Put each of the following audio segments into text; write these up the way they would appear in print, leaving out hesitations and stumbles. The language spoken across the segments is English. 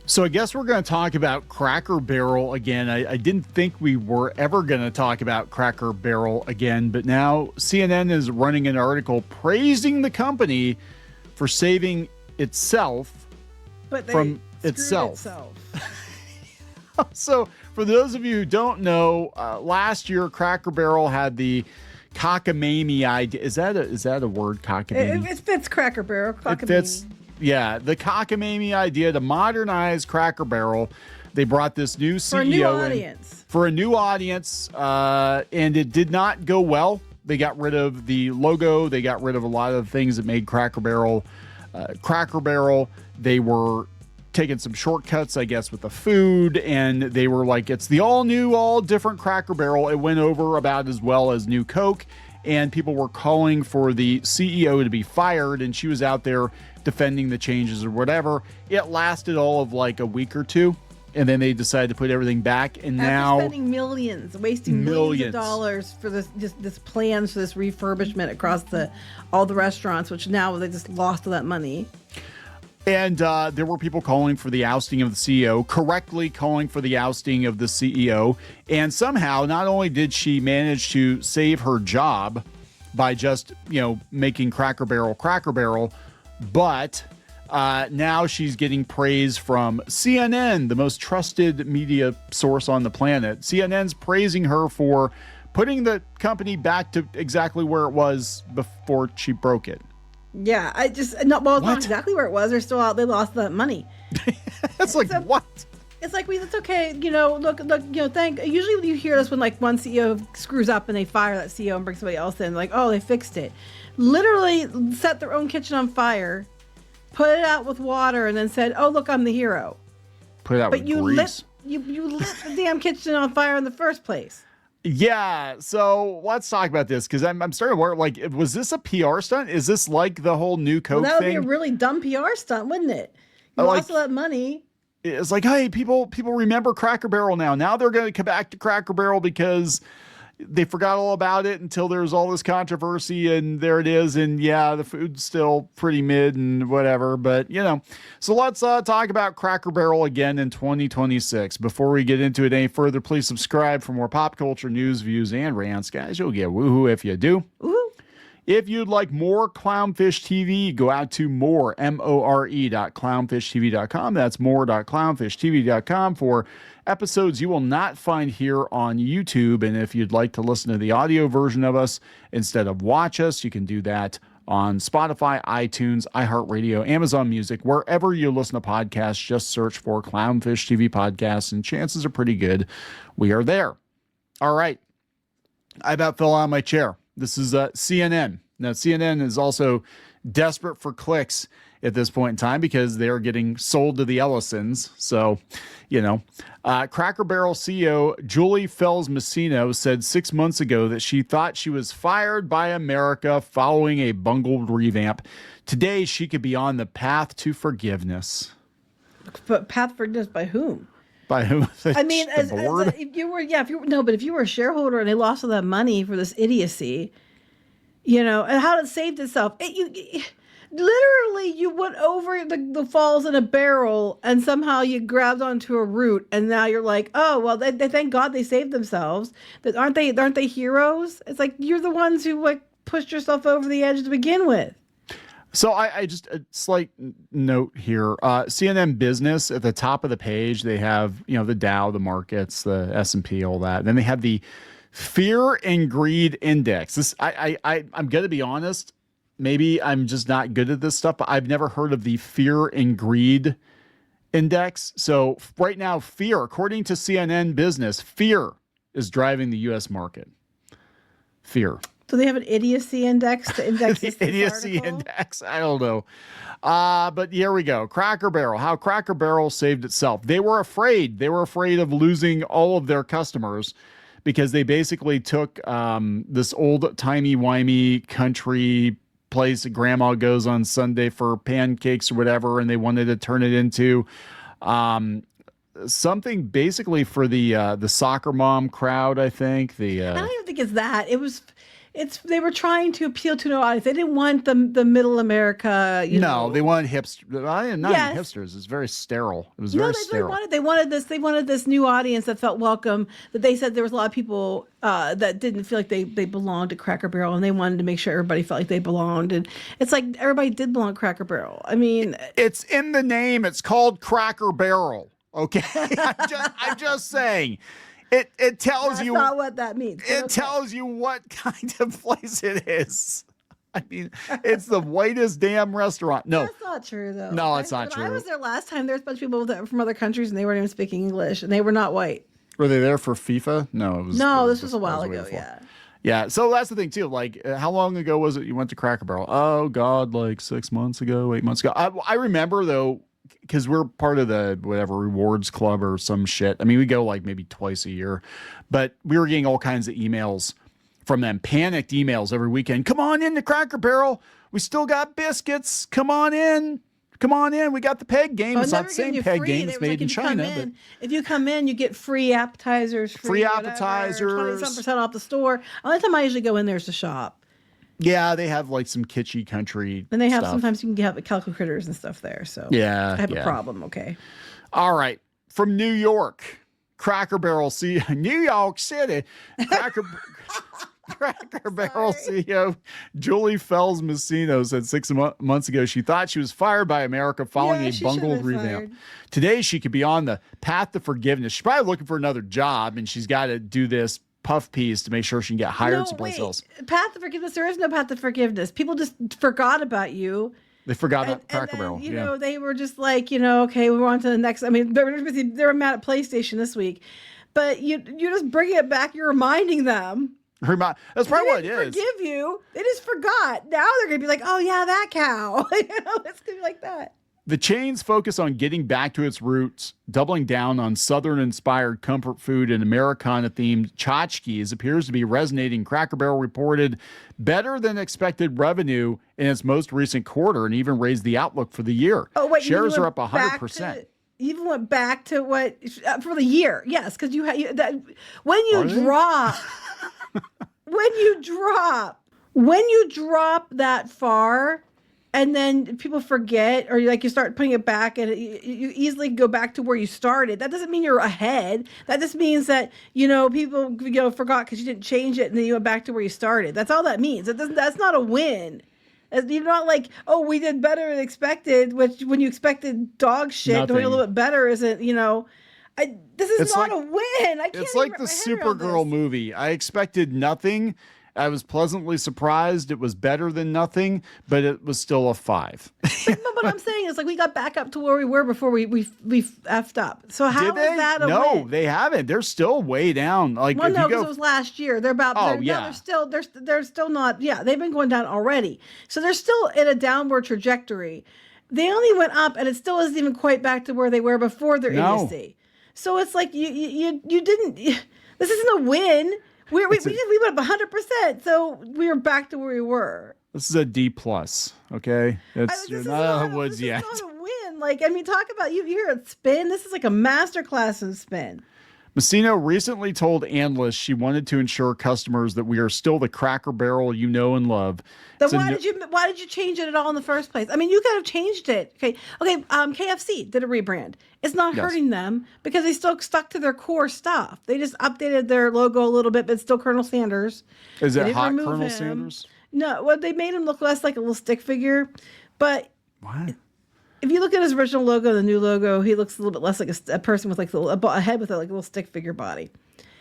So I guess we're going to talk about Cracker Barrel again. I didn't think we were ever going to talk about Cracker Barrel again, but now CNN is running an article praising the company for saving itself from itself. So for those of you who don't know, last year Cracker Barrel had the cockamamie idea. Is that a word, cockamamie? It fits Cracker Barrel. Cockamamie. Yeah, the cockamamie idea to modernize Cracker Barrel. They brought this new CEO for a new audience, and it did not go well. They got rid of the logo. They got rid of a lot of the things that made Cracker Barrel. They were taking some shortcuts, I guess, with the food, and they were like, it's the all new, all different Cracker Barrel. It went over about as well as New Coke, and people were calling for the CEO to be fired, and she was out there defending the changes or whatever. It lasted all of like a week or two, and then they decided to put everything back. And now spending millions, wasting millions of dollars for this plans for this refurbishment across all the restaurants, which now they just lost all that money. And there were people calling for the ousting of the CEO, correctly calling for the ousting of the CEO. And somehow, not only did she manage to save her job by just, making Cracker Barrel, but now she's getting praise from CNN, the most trusted media source on the planet. CNN's praising her for putting the company back to exactly where it was before she broke it. Yeah, it's not exactly where it was. They're still out. They lost that money. It's like, what? It's like, it's okay. Look, usually when you hear this, when like one CEO screws up and they fire that CEO and bring somebody else in, like, oh, they fixed it. Literally set their own kitchen on fire, put it out with water, and then said, oh, look, I'm the hero. Put it out with grease. You lit the damn kitchen on fire in the first place. Yeah, so let's talk about this, because I'm starting to wonder, like, was this a PR stunt? Is this like the whole New Coke thing? That would be a really dumb PR stunt, wouldn't it? You lost all that money. It's like, hey, people remember Cracker Barrel now. Now they're going to come back to Cracker Barrel because they forgot all about it until there's all this controversy, and there it is. And yeah, the food's still pretty mid and whatever, but so let's talk about Cracker Barrel again in 2026. Before we get into it any further, please subscribe for more pop culture news, views, and rants, guys. You'll get woohoo if you do. Woohoo. If you'd like more Clownfish TV, go out to more.clownfishtv.com. That's more.clownfishtv.com for episodes you will not find here on YouTube. And if you'd like to listen to the audio version of us instead of watch us, you can do that on Spotify, iTunes, iHeartRadio, Amazon Music, wherever you listen to podcasts. Just search for Clownfish TV Podcasts, and chances are pretty good we are there. All right. I about fell out of my chair. This is CNN. Now, CNN is also desperate for clicks at this point in time because they're getting sold to the Ellisons. So, Cracker Barrel CEO Julie Fells-Messino said 6 months ago that she thought she was fired by America following a bungled revamp. Today, she could be on the path to forgiveness. But path for forgiveness by whom? By whom? I mean, if you were a shareholder and they lost all that money for this idiocy, and how it saved itself. Literally, you went over the falls in a barrel and somehow you grabbed onto a root, and now you're like, oh, well, they thank God they saved themselves. That aren't they heroes? It's like you're the ones who like pushed yourself over the edge to begin with. So I just a slight note here. CNN Business at the top of the page, they have the Dow, the markets, the S&P, all that. And then they have the Fear and Greed Index. This I'm gonna be honest. Maybe I'm just not good at this stuff, but I've never heard of the Fear and Greed Index. So right now, fear, according to CNN Business, fear is driving the U.S. market. Fear. Do they have an idiocy index to index this idiocy article? Index? I don't know. But here we go. Cracker Barrel. How Cracker Barrel saved itself. They were afraid. They were afraid of losing all of their customers because they basically took this old timey-wimey country place that grandma goes on Sunday for pancakes or whatever, and they wanted to turn it into something basically for the soccer mom crowd, I think. I don't even think it's that. they were trying to appeal to an audience. They didn't want the middle America. They wanted hipsters. Not even hipsters. It's very sterile. It was very sterile. They wanted this new audience that felt welcome. That they said there was a lot of people that didn't feel like they belonged to Cracker Barrel, and they wanted to make sure everybody felt like they belonged. And it's like everybody did belong to Cracker Barrel. I mean, it's in the name. It's called Cracker Barrel. Okay, I'm just saying. It tells you. That's not what that means. It tells you what kind of place it is. I mean, it's the whitest damn restaurant. No, that's not true though. No, it's not true. I was there last time. There's a bunch of people from other countries, and they weren't even speaking English, and they were not white. Were they there for FIFA? No, this was a while ago. Yeah. Yeah, so that's the thing too. Like, how long ago was it you went to Cracker Barrel? Oh God, like 6 months ago, 8 months ago. I remember though, because we're part of the whatever rewards club or some shit. I mean, we go like maybe twice a year, but we were getting all kinds of emails from them, panicked emails every weekend. Come on in to Cracker Barrel. We still got biscuits. Come on in. Come on in. We got the peg game. It's not the same peg game. It's made in China. But if you come in, you get free appetizers. Free appetizers. 20% off the store. The only time I usually go in there is to shop. Yeah, they have like some kitschy country and they have stuff. Sometimes you can get calico critters and stuff there. So yeah, I have a problem. Okay. All right. From New York, Cracker Barrel New York City, Cracker Barrel CEO Julie Fells Messino said 6 months ago she thought she was fired by America following a bungled revamp. Today she could be on the path to forgiveness. She's probably looking for another job, and she's got to do this puff piece to make sure she can get hired someplace else. Path to forgiveness. There is no path to forgiveness. People just forgot about you. They forgot about Cracker Barrel. You know, they were just like, okay, we're on to the next. I mean, they were mad at PlayStation this week, but you're just bringing it back. You're reminding them. That's probably what it is. Forgive you. They just forgot. Now they're gonna be like, oh yeah, that cow. It's gonna be like that. The chain's focus on getting back to its roots, doubling down on Southern-inspired comfort food and Americana-themed tchotchkes appears to be resonating. Cracker Barrel reported better than expected revenue in its most recent quarter and even raised the outlook for the year. Oh wait, shares are up 100%. You even went back to what for the year? Yes, because when you drop that far. And then people forget, or you start putting it back, and you easily go back to where you started. That doesn't mean you're ahead. That just means that people forgot because you didn't change it, and then you went back to where you started. That's all that means. That's not a win. You're not like, oh, we did better than expected. Which when you expected dog shit, doing a little bit better isn't. This is not a win. I can't. It's like the Supergirl movie. I expected nothing. I was pleasantly surprised. It was better than nothing, but it was still a 5. But what I'm saying is, we got back up to where we were before we effed up. So how is that a win? No, they haven't. They're still way down. Because it was last year. They're about. They're still not. Yeah, they've been going down already. So they're still in a downward trajectory. They only went up, and it still isn't even quite back to where they were before their idiocy. So it's like you didn't. This isn't a win. We went up 100%, so we were back to where we were. This is a D+, okay? You're not out of the woods yet. This is not a win. Talk about you hear it spin. This is like a masterclass in spin. Messino recently told analysts she wanted to ensure customers that we are still the Cracker Barrel you know and love. Then why did you change it at all in the first place? I mean, you could have changed it. Okay. KFC did a rebrand. It's not hurting them because they still stuck to their core stuff. They just updated their logo a little bit, but it's still Colonel Sanders. Is it hot Colonel Sanders? No. Well, they made him look less like a little stick figure, but what? If you look at his original logo, the new logo, he looks a little bit less like a person with a head with a little stick figure body.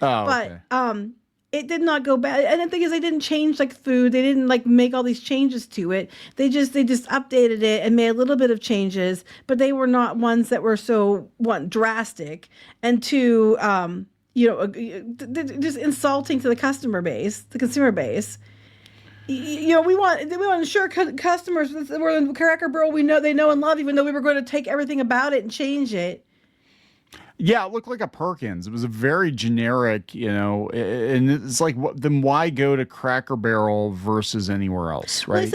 Oh, but okay. It did not go bad. And the thing is, they didn't change food. They didn't make all these changes to it. They just updated it and made a little bit of changes, but they were not ones that were so drastic and too just insulting to the customer base, the consumer base. We want to ensure customers we're in Cracker Barrel they know and love, even though we were going to take everything about it and change it. Yeah, it looked like a Perkins. It was a very generic, and it's like, then why go to Cracker Barrel versus anywhere else, right?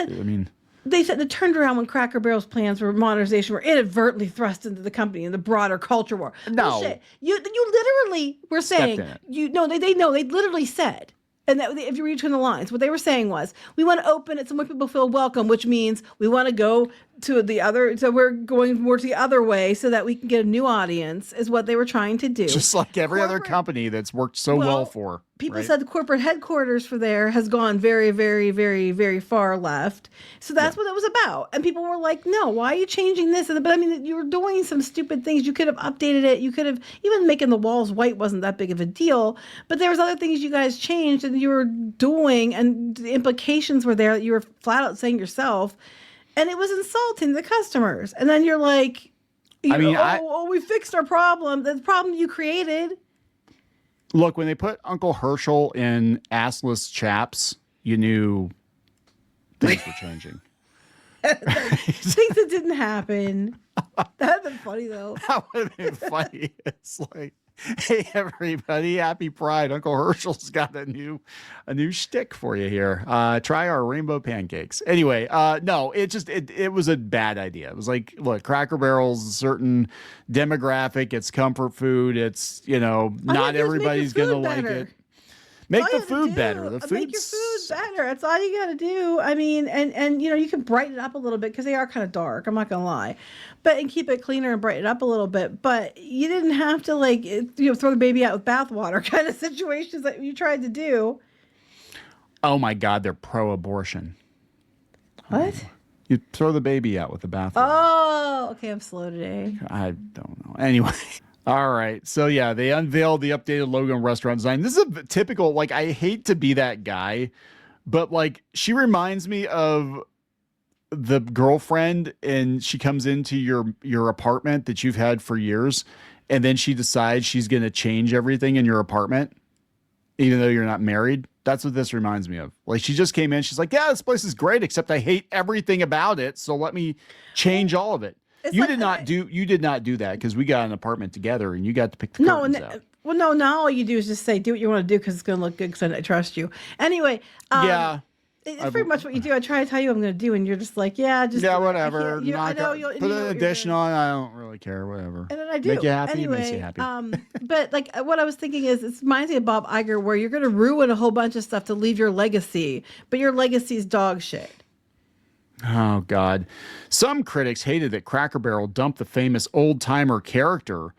They said it turned around when Cracker Barrel's plans for modernization were inadvertently thrust into the company in the broader culture war. No, bullshit. You literally were saying they literally said And that if you read between the lines, what they were saying was, we want to open it so more people feel welcome, which means we want to go to the other. So we're going more to the other way so that we can get a new audience, is what they were trying to do. Just like every other company that's worked so well for. People right? said the corporate headquarters for there has gone very, very, very, very far left. So that's what it was about. And people were like, no, why are you changing this? But I mean, you were doing some stupid things. You could have updated it. You could have, even making the walls white wasn't that big of a deal. But there was other things you guys changed and you were doing, and the implications were there that you were flat out saying yourself. And it was insulting to the customers. And then you're like, we fixed our problem. The problem you created. Look, when they put Uncle Herschel in assless chaps, you knew things were changing. Things that didn't happen. That'd been funny though. That would have been funny. It's like, hey everybody, happy Pride. Uncle Herschel's got a new shtick for you here. Try our rainbow pancakes. Anyway, no, it was a bad idea. It was like, look, Cracker Barrel's a certain demographic, it's comfort food, it's, not everybody's gonna like it. Make the food better. Make your food better. That's all you got to do. I mean, and you can brighten it up a little bit because they are kind of dark. I'm not gonna lie, and keep it cleaner and brighten it up a little bit. But you didn't have to throw the baby out with bathwater kind of situations that you tried to do. Oh my God, they're pro-abortion. What? You throw the baby out with the bathwater. Oh, okay. I'm slow today. I don't know. Anyway. All right. So, yeah, they unveiled the updated logo and restaurant design. This is a typical, I hate to be that guy, but she reminds me of the girlfriend, and she comes into your apartment that you've had for years, and then she decides she's going to change everything in your apartment, even though you're not married. That's what this reminds me of. She just came in. She's like, yeah, this place is great, except I hate everything about it. So let me change all of it. You did not do that because we got an apartment together and you got to pick the curtains out. Well, no, now all you do is just say, do what you want to do because it's going to look good because I trust you. Anyway. Yeah. It's pretty much what you do. I try to tell you I'm going to do, and you're just like, yeah, just whatever. I know you'll put an addition on. I don't really care. Whatever. And then I do. Make you happy. Anyway, makes you happy. But what I was thinking is, it reminds me of Bob Iger, where you're going to ruin a whole bunch of stuff to leave your legacy, but your legacy is dog shit. Oh God! Some critics hated that Cracker Barrel dumped the famous old timer character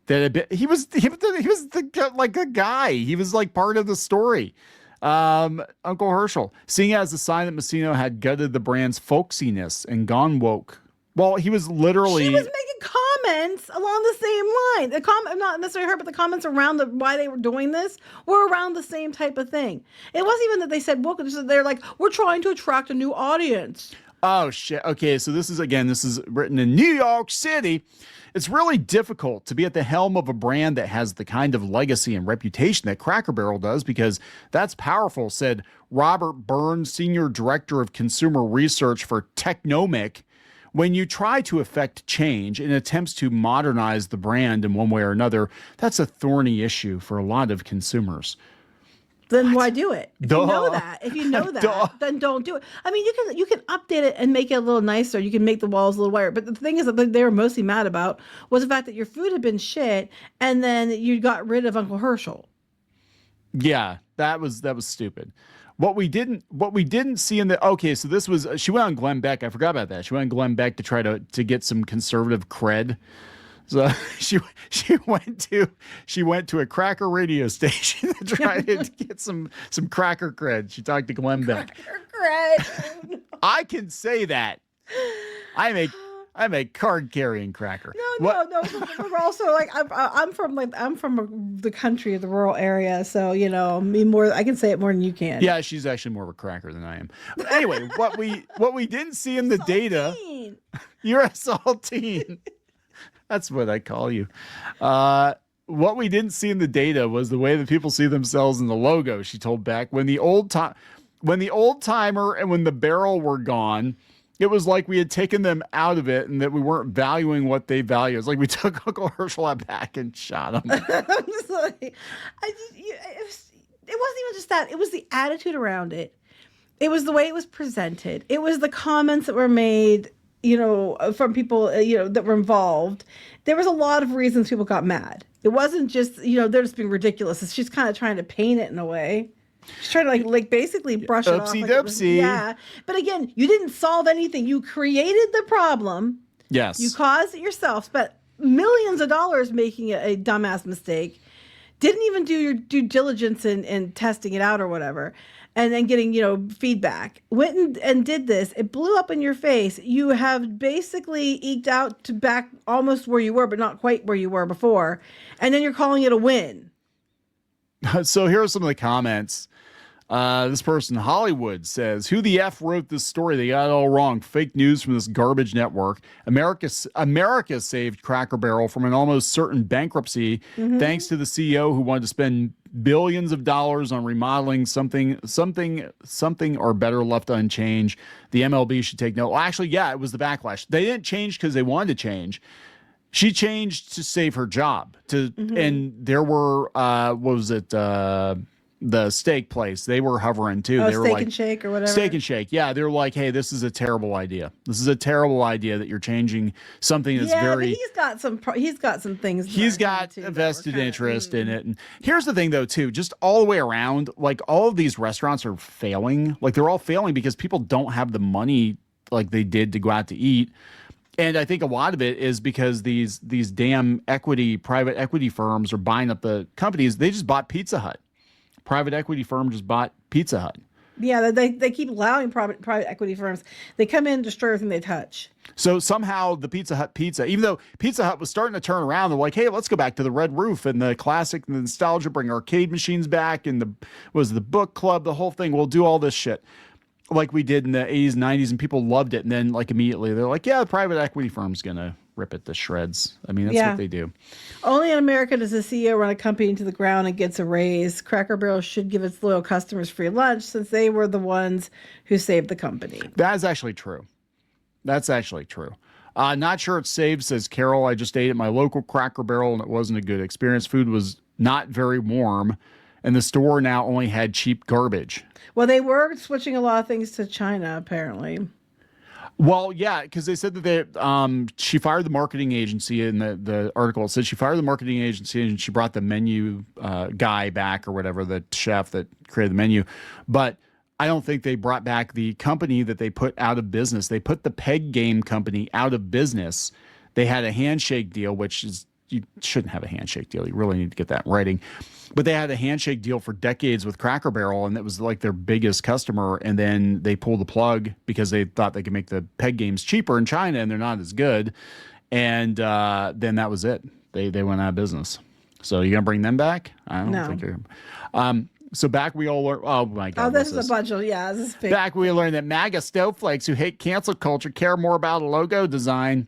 that he was a guy. He was part of the story. Uncle Herschel, seeing as the sign that Messino had gutted the brand's folksiness and gone woke. Well, he was literally. She was making comments along the same line. The comment, not necessarily her, but the comments around why they were doing this were around the same type of thing. It wasn't even that they said woke. They're like, we're trying to attract a new audience. Oh shit. Okay, so this is written in New York City. It's really difficult to be at the helm of a brand that has the kind of legacy and reputation that Cracker Barrel does, because that's powerful, said Robert Burns, Senior Director of Consumer Research for Technomic. When you try to effect change in attempts to modernize the brand in one way or another, that's a thorny issue for a lot of consumers. Then why do it? If you know that, then don't do it. I mean, you can update it and make it a little nicer. You can make the walls a little wider. But the thing is that they were mostly mad about was the fact that your food had been shit, and then you got rid of Uncle Herschel. Yeah, that was stupid. What we didn't see in so this was, she went on Glenn Beck. I forgot about that. She went on Glenn Beck to try to get some conservative cred. So she went to a cracker radio station to try to get some cracker cred. She talked to Glenn Beck. Cracker cred. I can say that. I'm a card carrying cracker. No. We're also I'm from the country, the rural area, so I can say it more than you can. Yeah, she's actually more of a cracker than I am. But anyway, what we didn't see in the data. You're a saltine. That's what I call you. What we didn't see in the data was the way that people see themselves in the logo. She told Beck, when the old timer and when the barrel were gone, it was like we had taken them out of it and that we weren't valuing what they value. It's like we took Uncle Herschel out back and shot him. I'm just like, it wasn't even just that. It was the attitude around it. It was the way it was presented. It was the comments that were made, from people, that were involved. There was a lot of reasons people got mad. It wasn't just, they're just being ridiculous. She's kind of trying to paint it in a way. She's trying to like basically brush it off. Oopsie Like doopsie. Yeah. But again, you didn't solve anything. You created the problem. Yes. You caused it yourself. Spent millions of dollars making a dumbass mistake. Didn't even do your due diligence in testing it out or whatever. And then getting, feedback. Went and did this. It blew up in your face. You have basically eked out to back almost where you were, but not quite where you were before. And then you're calling it a win. So here are some of the comments. This person, Hollywood, says, who the F wrote this story? They got it all wrong. Fake news from this garbage network. America saved Cracker Barrel from an almost certain bankruptcy thanks to the CEO who wanted to spend billions of dollars on remodeling something or better left unchanged. The MLB should take note. Well, actually, yeah, it was the backlash. They didn't change because they wanted to change. She changed to save her job. And there were, what was it? The steak place, they were hovering too. They were Steak like, and Shake or whatever. Steak and Shake. Yeah, they were like, hey, this is a terrible idea. This is a terrible idea that you're changing something that's very. But he's got some things. He's got a vested interest in it. And here's the thing, though, too, just all the way around, like all of these restaurants are failing. Like they're all failing because people don't have the money like they did to go out to eat. And I think a lot of it is because these damn private equity firms are buying up the companies. They just bought Pizza Hut. Private equity firm just bought Pizza Hut. Yeah, they keep allowing private equity firms. They come in and destroy everything they touch. So somehow the Pizza Hut pizza, even though Pizza Hut was starting to turn around, they're like, hey, let's go back to the red roof and the classic and the nostalgia, bring arcade machines back and the book club, the whole thing. We'll do all this shit like we did in the 80s, 90s, and people loved it. And then like immediately they're like, yeah, the private equity firm's going to rip it to shreds. I mean, that's what they do. Only in America does the CEO run a company into the ground and gets a raise. Cracker Barrel should give its loyal customers free lunch since they were the ones who saved the company. That is actually true. That's actually true. Not sure it's saved, says Carol. I just ate at my local Cracker Barrel and it wasn't a good experience. Food was not very warm and the store now only had cheap garbage. Well, they were switching a lot of things to China, apparently. Well, yeah, because they said that she fired the marketing agency in the article. It said she fired the marketing agency and she brought the menu guy back or whatever, the chef that created the menu. But I don't think they brought back the company that they put out of business. They put the Peg Game company out of business. They had a handshake deal, which is, you shouldn't have a handshake deal. You really need to get that in writing. But they had a handshake deal for decades with Cracker Barrel, and it was like their biggest customer. And then they pulled the plug because they thought they could make the Peg games cheaper in China, and they're not as good. And then that was it. They went out of business. So you gonna bring them back? I don't think you're. So back we all learned. Oh my God! Oh, this is a bunch of this is big. Back we learned that MAGA snowflakes who hate cancel culture care more about a logo design.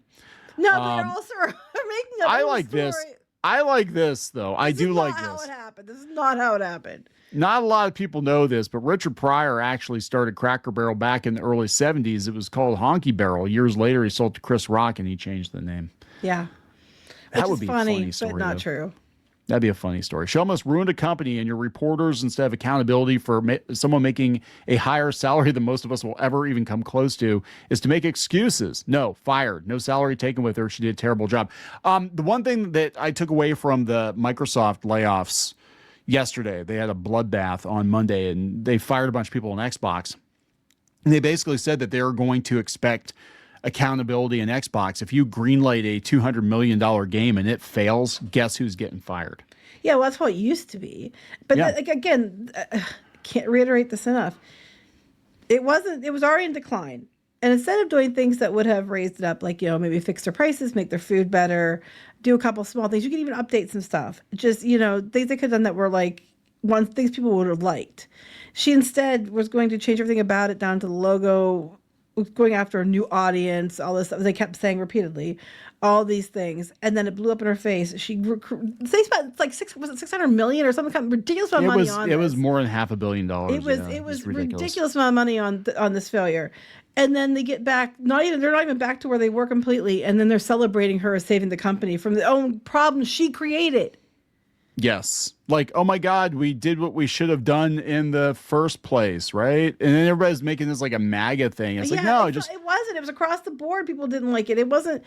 No, they're also making a I like story. this. I like this, though. I do like this. This is not how it happened. This is not how it happened. Not a lot of people know this, but Richard Pryor actually started Cracker Barrel back in the early 70s. It was called Honky Barrel. Years later, he sold to Chris Rock, and he changed the name. Yeah. That would be a funny story, but not though. true. That'd be a funny story. She almost ruined a company, and your reporters, instead of accountability for someone making a higher salary than most of us will ever even come close to, is to make excuses. No, fired. No salary taken with her. She did a terrible job. The one thing that I took away from the Microsoft layoffs yesterday, they had a bloodbath on Monday, and they fired a bunch of people on Xbox. And they basically said that they were going to expect accountability in Xbox. If you greenlight a $200 million game and it fails, guess who's getting fired? Yeah, well, that's how it used to be. But again, can't reiterate this enough. It was already in decline. And instead of doing things that would have raised it up, like, maybe fix their prices, make their food better, do a couple small things, you could even update some stuff. Just, things they could have done that were like things people would have liked. She instead was going to change everything about it down to the logo, going after a new audience, all this stuff. They kept saying repeatedly, all these things, and then it blew up in her face. They spent like $600 million or something kind of ridiculous amount of money on it. It was more than $500 million. It was ridiculous amount of money on this failure. And then they get back, they're not even back to where they were completely, and then they're celebrating her as saving the company from the own problems she created. Yes. Like, oh my God, we did what we should have done in the first place, right? And then everybody's making this like a MAGA thing. It's like, no, it wasn't. It was across the board. People didn't like it. It wasn't.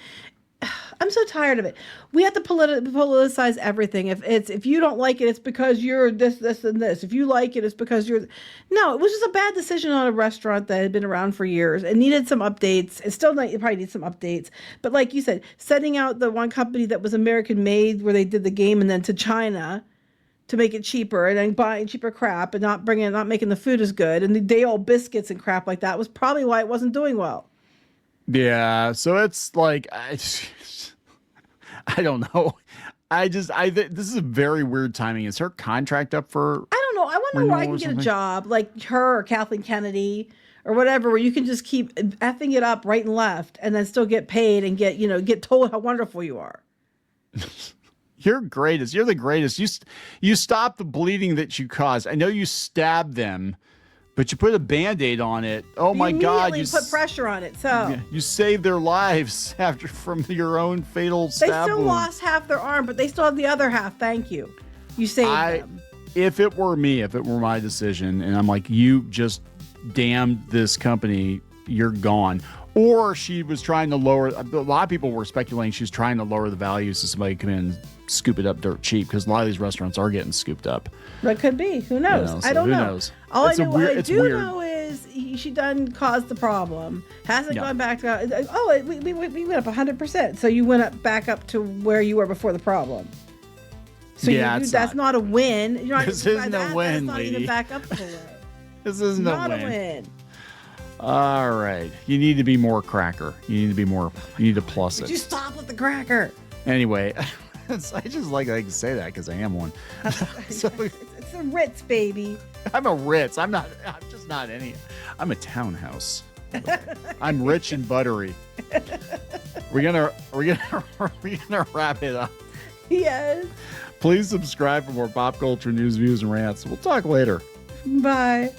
I'm so tired of it. We have to politicize everything. If you don't like it, it's because you're this, and this. If you like it, it's because you're. No, it was just a bad decision on a restaurant that had been around for years and needed some updates. It probably needs some updates. But like you said, setting out the one company that was American made, where they did the game, and then to China to make it cheaper, and then buying cheaper crap and not making the food as good, and the day-old biscuits and crap like that was probably why it wasn't doing well. Yeah, so it's like I don't know. This is a very weird timing. Is her contract up for? I don't know. I wonder where I can get a job like her or Kathleen Kennedy or whatever, where you can just keep effing it up right and left, and then still get paid and get told how wonderful you are. You're greatest. You're the greatest. You stop the bleeding that you caused. I know you stabbed them, but you put a Band-Aid on it. Oh my God! You put pressure on it. So you saved their lives from your own fatal stab They still wound. lost half their arm, but they still have the other half. Thank you. You saved them. If it were me, if it were my decision, and I'm like, you just damned this company, you're gone. Or she was trying to lower. A lot of people were speculating she was trying to lower the values so somebody come in and scoop it up dirt cheap, because a lot of these restaurants are getting scooped up. That could be. Who knows? So I don't who know. Knows? All I know is she done caused the problem. Hasn't gone back to. Oh, we went up 100%. So you went back up to where you were before the problem. So that's not a win. You're not, this isn't a win, that's lady. not even back up to where. This isn't not a win. All right. You need to be more cracker. You need to plus Would it. you stop with the cracker? Anyway, I just like I can say that because I am one. So, it's a Ritz, baby. I'm a Ritz. I'm just not any. I'm a townhouse. I'm rich and buttery. We're gonna wrap it up. Yes. Please subscribe for more pop culture news, views, and rants. We'll talk later. Bye.